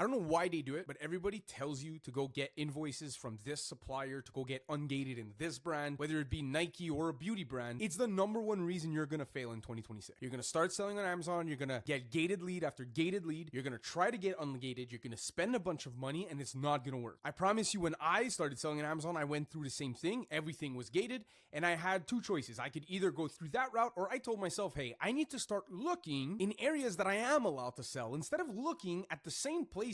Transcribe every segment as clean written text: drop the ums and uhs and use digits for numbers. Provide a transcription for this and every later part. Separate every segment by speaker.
Speaker 1: I don't know why they do it, but everybody tells you to go get invoices from this supplier, to go get Ungated in this brand, whether it be Nike or a beauty brand. It's the number one reason you're gonna fail in 2026. You're gonna start selling on Amazon, you're gonna get gated lead after gated lead, you're gonna try to get ungated, you're gonna spend a bunch of money, and it's not gonna work. I promise you, when I started selling on Amazon, I went through the same thing. Everything was gated, and I had two choices. I could either go through that route, or I told myself, hey, I need to start looking in areas that I am allowed to sell, instead of looking at the same places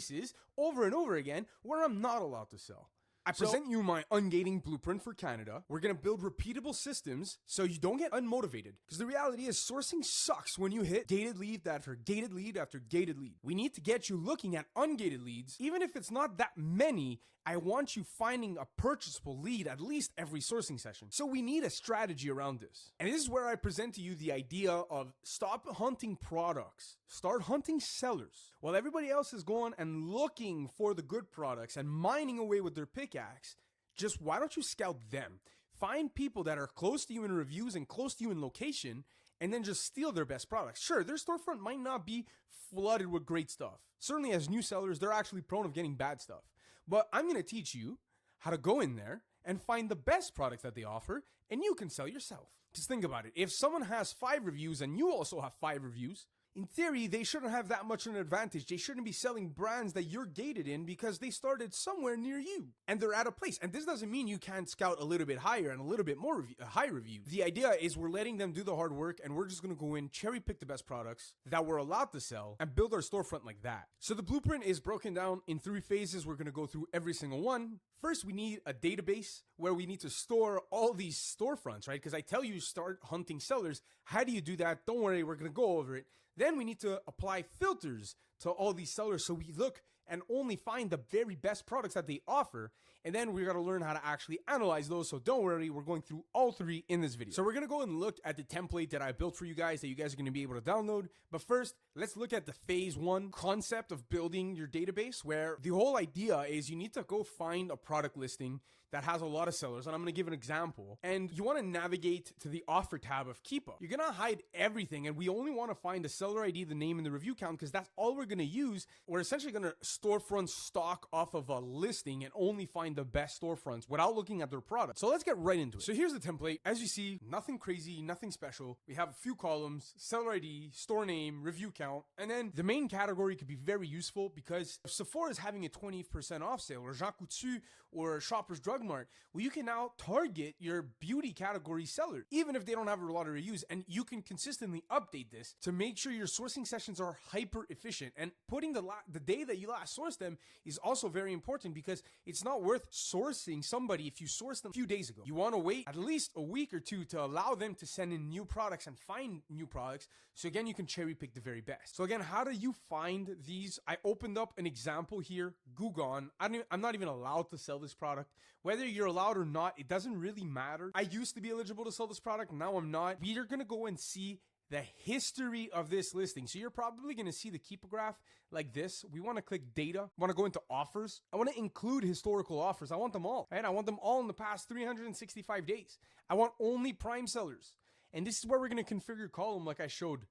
Speaker 1: over and over again where I'm not allowed to sell. I present you my Ungating Blueprint for Canada. We're going to build repeatable systems so you don't get unmotivated. Because the reality is sourcing sucks when you hit gated lead after gated lead after gated lead. We need to get you looking at ungated leads. Even if it's not that many, I want you finding a purchasable lead at least every sourcing session. So we need a strategy around this. And this is where I present to you the idea of stop hunting products, start hunting sellers. While everybody else is going and looking for the good products and mining away with their pickaxe, just why don't you scout them? Find people that are close to you in reviews and close to you in location, and then just steal their best products. Sure, their storefront might not be flooded with great stuff. Certainly as new sellers, they're actually prone of getting bad stuff. But I'm going to teach you how to go in there and find the best products that they offer, and you can sell yourself. Just think about it. If someone has 5 reviews and you also have 5 reviews, in theory, they shouldn't have that much of an advantage. They shouldn't be selling brands that you're gated in because they started somewhere near you and they're at a place. And this doesn't mean you can't scout a little bit higher and a little bit more high review. The idea is we're letting them do the hard work, and we're just going to go in, cherry pick the best products that we're allowed to sell, and build our storefront like that. So the blueprint is broken down in 3 phases. We're going to go through every single one. First, we need a database where we need to store all these storefronts, right? Because I tell you, start hunting sellers. How do you do that? Don't worry, we're going to go over it. Then we need to apply filters to all these sellers so we look and only find the very best products that they offer. And then we're going to learn how to actually analyze those. So don't worry, we're going through all 3 in this video. So we're going to go and look at the template that I built for you guys that you guys are going to be able to download. But first, let's look at the phase 1 concept of building your database, where the whole idea is you need to go find a product listing that has a lot of sellers. And I'm going to give an example. And you want to navigate to the offer tab of Keepa. You're going to hide everything. And we only want to find the seller ID, the name, and the review count, because that's all we're going to use. We're essentially going to storefront stock off of a listing and only find the best storefronts without looking at their product. So let's get right into it. So here's the template. As you see, nothing crazy, nothing special. We have a few columns: seller ID, store name, review count, and then the main category could be very useful because if Sephora is having a 20% off sale, or Jean Coutu or Shoppers Drug Mart, well, you can now target your beauty category seller, even if they don't have a lot of reviews, and you can consistently update this to make sure your sourcing sessions are hyper efficient. And putting the day that you last sourced them is also very important, because it's not worth sourcing somebody if you sourced them a few days ago. You want to wait at least a week or 2 to allow them to send in new products and find new products. So again, you can cherry pick the very best. So again, how do you find these? I opened up an example here, Gugon. I'm not even allowed to sell this product. Whether you're allowed or not, it doesn't really matter. I used to be eligible to sell this product. Now I'm not. We are going to go and see the history of this listing. So you're probably going to see the Keepa graph like this. We want to click data. I want to go into offers. I want to include historical offers. I want them all, right? I want them all in the past 365 days. I want only prime sellers. And this is where we're going to configure column like I showed.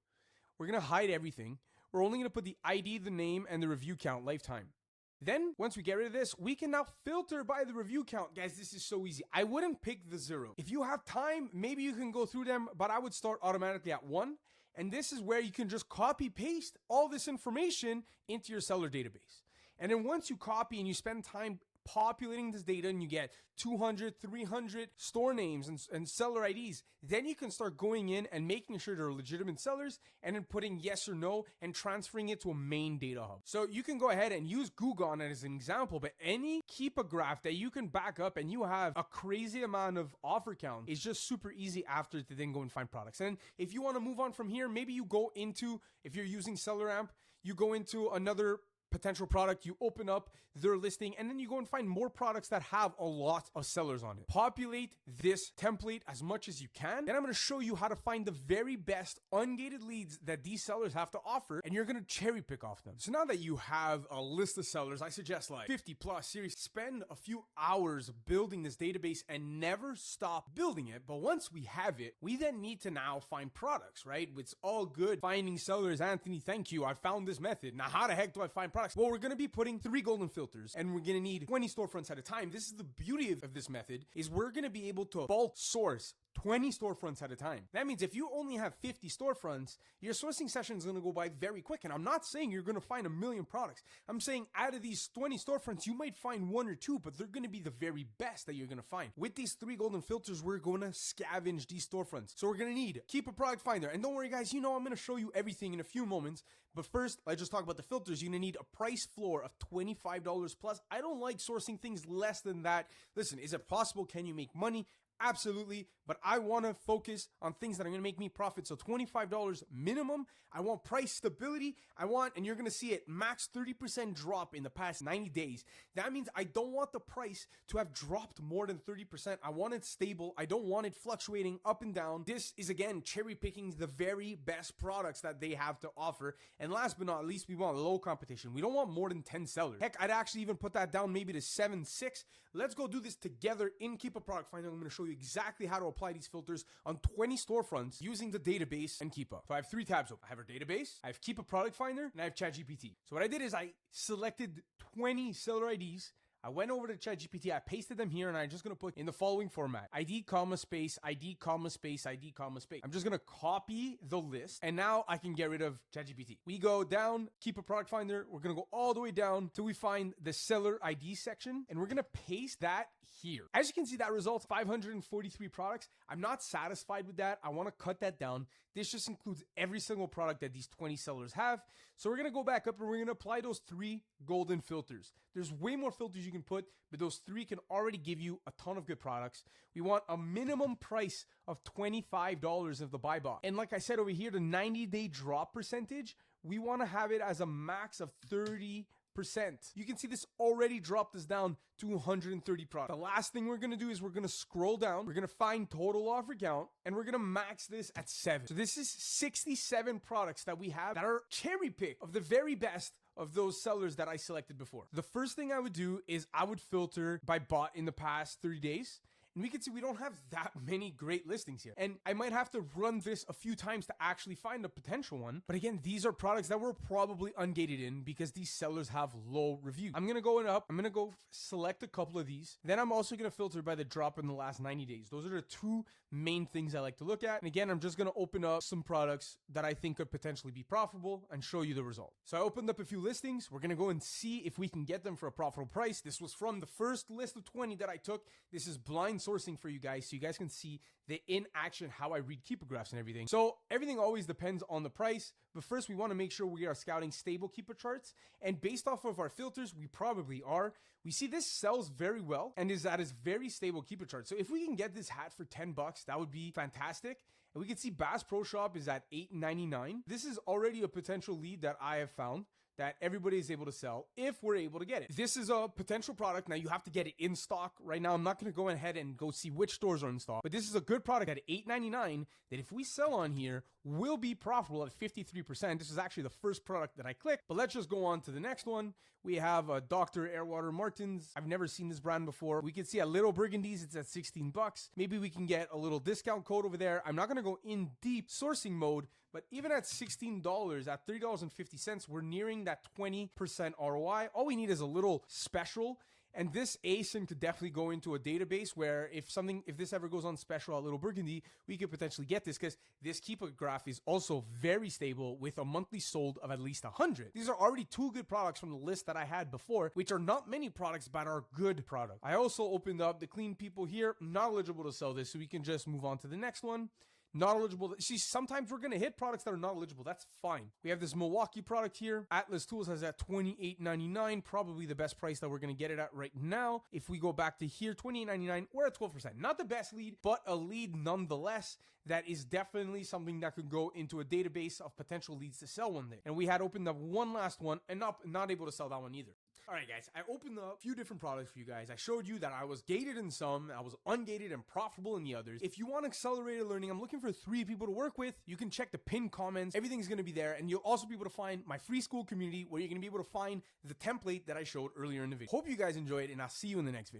Speaker 1: We're going to hide everything. We're only going to put the ID, the name, and the review count lifetime. Then, once we get rid of this, we can now filter by the review count. Guys, this is so easy. I wouldn't pick the 0. If you have time, maybe you can go through them, but I would start automatically at 1. And this is where you can just copy paste all this information into your seller database. And then once you copy and you spend time populating this data and you get 200, 300 store names and seller IDs, then you can start going in and making sure they're legitimate sellers and then putting yes or no and transferring it to a main data hub. So you can go ahead and use Gugon as an example, but any Keepa graph that you can back up and you have a crazy amount of offer count is just super easy after to then go and find products. And if you want to move on from here, maybe you go into, if you're using SellerAmp, you go into another potential product, you open up their listing, and then you go and find more products that have a lot of sellers on it. Populate this template as much as you can. Then I'm going to show you how to find the very best ungated leads that these sellers have to offer, and you're going to cherry pick off them. So now that you have a list of sellers, I suggest like 50 plus series, spend a few hours building this database and never stop building it. But once we have it, we then need to now find products, right? It's all good finding sellers. Anthony, thank you. I found this method. Now, how the heck do I find products? products? Well, we're going to be putting 3 golden filters and we're going to need 20 storefronts at a time. This is the beauty of this method, is we're going to be able to bulk source 20 storefronts at a time. That means if you only have 50 storefronts, your sourcing session is going to go by very quick. And I'm not saying you're going to find a million products. I'm saying out of these 20 storefronts, you might find 1 or 2, but they're going to be the very best that you're going to find. With these 3 golden filters, we're going to scavenge these storefronts. So we're going to need keep a product finder. And don't worry guys, I'm going to show you everything in a few moments. But first, let's just talk about the filters. You're going to need a price floor of $25 plus. I don't like sourcing things less than that. Listen, is it possible? Can you make money? Absolutely, but I want to focus on things that are going to make me profit. So $25 minimum. I want price stability. And you're going to see it, max 30% drop in the past 90 days. That means I don't want the price to have dropped more than 30%. I want it stable. I don't want it fluctuating up and down. This is, again, cherry picking the very best products that they have to offer. And last but not least, we want low competition. We don't want more than 10 sellers. Heck, I'd actually even put that down maybe to 7, 6. Let's go do this together in Keep a Product Finder. I'm going to show you exactly how to apply these filters on 20 storefronts using the database and Keepa. So I have 3 tabs open. I have our database, I have Keep a Product Finder, and I have ChatGPT. So what I did is I selected 20 seller IDs. I went over to ChatGPT, I pasted them here, and I'm just going to put in the following format: ID, comma, space, ID, comma, space, ID, comma, space. I'm just going to copy the list, and now I can get rid of ChatGPT. We go down, Keep a Product Finder. We're going to go all the way down till we find the seller ID section, and we're going to paste that here. As you can see, that results 543 products. I'm not satisfied with that. I want to cut that down. This just includes every single product that these 20 sellers have. So we're going to go back up and we're going to apply those 3 golden filters. There's way more filters you can put, but those 3 can already give you a ton of good products. We want a minimum price of $25 of the buy box. And like I said over here, the 90-day drop percentage, we want to have it as a max of 30%. You can see this already dropped us down to 130 products. The last thing we're going to do is we're going to scroll down. We're going to find total offer count and we're going to max this at 7. So this is 67 products that we have that are cherry picked of the very best of those sellers that I selected before. The first thing I would do is I would filter by bought in the past 30 days. And we can see we don't have that many great listings here. And I might have to run this a few times to actually find a potential one. But again, these are products that were probably ungated in because these sellers have low reviews. I'm going to go up. I'm going to go select a couple of these. Then I'm also going to filter by the drop in the last 90 days. Those are the 2 main things I like to look at. And again, I'm just going to open up some products that I think could potentially be profitable and show you the result. So I opened up a few listings. We're going to go and see if we can get them for a profitable price. This was from the first list of 20 that I took. This is blind sourcing for you guys, so you guys can see the in action, how I read keeper graphs and everything. So everything always depends on the price, but first we want to make sure we are scouting stable keeper charts. And based off of our filters, we probably are. We see this sells very well and is at its very stable keeper chart. So if we can get this hat for $10, that would be fantastic. And we can see Bass Pro Shop is at $8.99. This is already a potential lead that I have found that everybody is able to sell if we're able to get it. This is a potential product. Now you have to get it in stock. Right now, I'm not going to go ahead and go see which stores are in stock, but this is a good product at $8.99 that if we sell on here, will be profitable at 53%. This is actually the first product that I clicked, but let's just go on to the next one. We have a Dr. Airwater Martins. I've never seen this brand before. We can see at Little Burgundies, it's at $16. Maybe we can get a little discount code over there. I'm not going to go in deep sourcing mode, but even at $16, at $3.50, we're nearing that 20% ROI. All we need is a little special. And this ASIN could definitely go into a database where if this ever goes on special at Little Burgundy, we could potentially get this because this keeper graph is also very stable with a monthly sold of at least 100. These are already 2 good products from the list that I had before, which are not many products, but are good products. I also opened up the Clean People here, not eligible to sell this, so we can just move on to the next one. Not eligible. See, sometimes we're going to hit products that are not eligible. That's fine. We have this Milwaukee product here. Atlas Tools has at $28.99, probably the best price that we're going to get it at right now. If we go back to here, $28.99, we're at 12%. Not the best lead, but a lead nonetheless. That is definitely something that could go into a database of potential leads to sell one day. And we had opened up one last one and not able to sell that one either. All right, guys, I opened up a few different products for you guys. I showed you that I was gated in some, I was ungated and profitable in the others. If you want accelerated learning, I'm looking for 3 people to work with. You can check the pinned comments. Everything's going to be there. And you'll also be able to find my free school community where you're going to be able to find the template that I showed earlier in the video. Hope you guys enjoyed, and I'll see you in the next video.